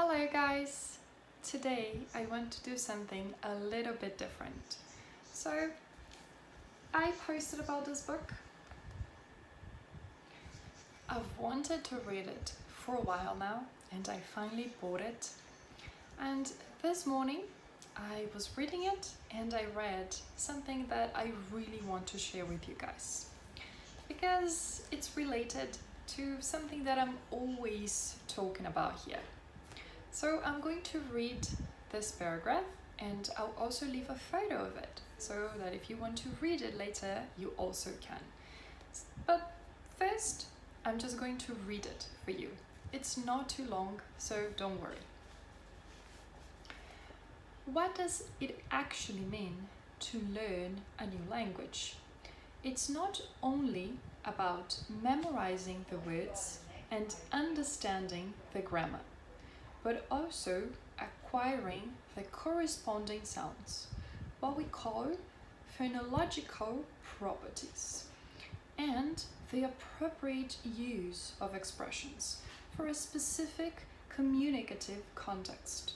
Hello guys! Today I want to do something a little bit different. So I posted about this book. I've wanted to read it for a while now and I finally bought it. And this morning I was reading it and I read something that I really want to share with you guys. Because it's related to something that I'm always talking about here. So I'm going to read this paragraph and I'll also leave a photo of it so that if you want to read it later, you also can. But first, I'm just going to read it for you. It's not too long, so don't worry. What does it actually mean to learn a new language? It's not only about memorizing the words and understanding the grammar, but also acquiring the corresponding sounds, what we call phonological properties, and the appropriate use of expressions for a specific communicative context,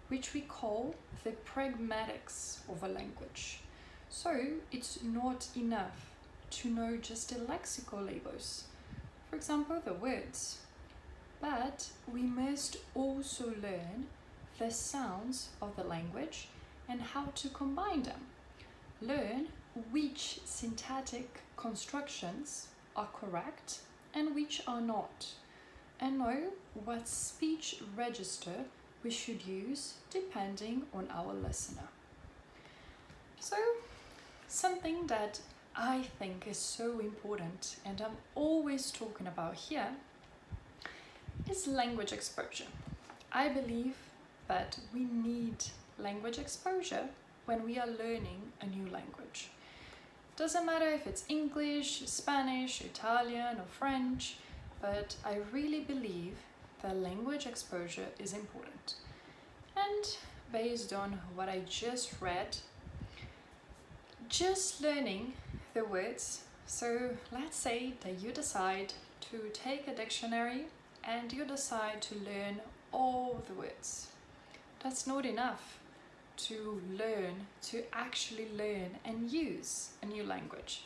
which we call the pragmatics of a language. So it's not enough to know just the lexical labels, for example, the words. But we must also learn the sounds of the language and how to combine them. Learn which syntactic constructions are correct and which are not. And know what speech register we should use depending on our listener. So, something that I think is so important and I'm always talking about here is language exposure. I believe that we need language exposure when we are learning a new language. Doesn't matter if it's English, Spanish, Italian or French, but I really believe that language exposure is important. And based on what I just read, just learning the words, so let's say that you decide to take a dictionary and you decide to learn all the words. That's not enough to actually learn and use a new language,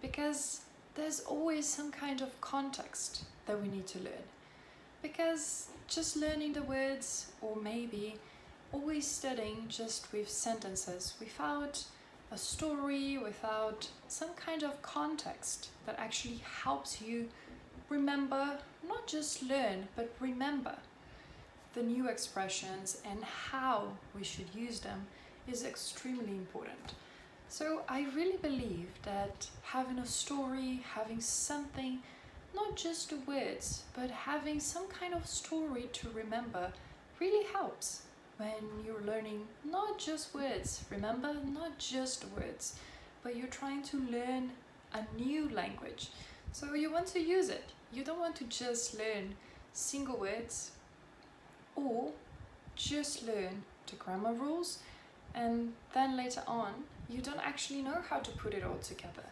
because there's always some kind of context that we need to learn. Because just learning the words, or maybe always studying just with sentences without a story, without some kind of context that actually helps you remember, not just learn, but remember the new expressions and how we should use them is extremely important. So I really believe that having a story, having something, not just the words, but having some kind of story to remember really helps when you're learning not just words. Remember, not just words, but you're trying to learn a new language. So you want to use it. You don't want to just learn single words or just learn the grammar rules and then later on you don't actually know how to put it all together,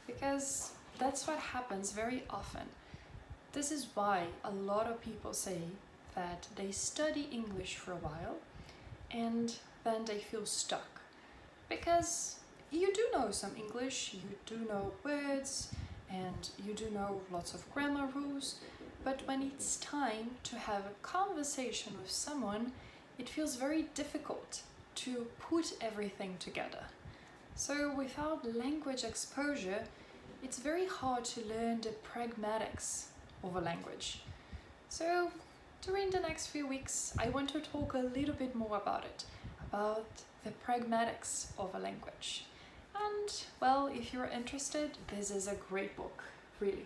because that's what happens very often. This is why a lot of people say that they study English for a while and then they feel stuck, because you do know some English, you do know words, and you do know lots of grammar rules, but when it's time to have a conversation with someone, it feels very difficult to put everything together. So without language exposure, it's very hard to learn the pragmatics of a language. So during the next few weeks, I want to talk a little bit more about it, about the pragmatics of a language. And, well, if you're interested, this is a great book, really.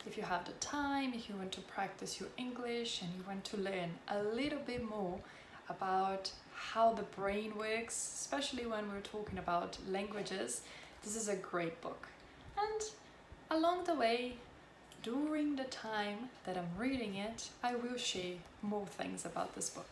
If you have the time, if you want to practice your English and you want to learn a little bit more about how the brain works, especially when we're talking about languages, this is a great book. And along the way, during the time that I'm reading it, I will share more things about this book.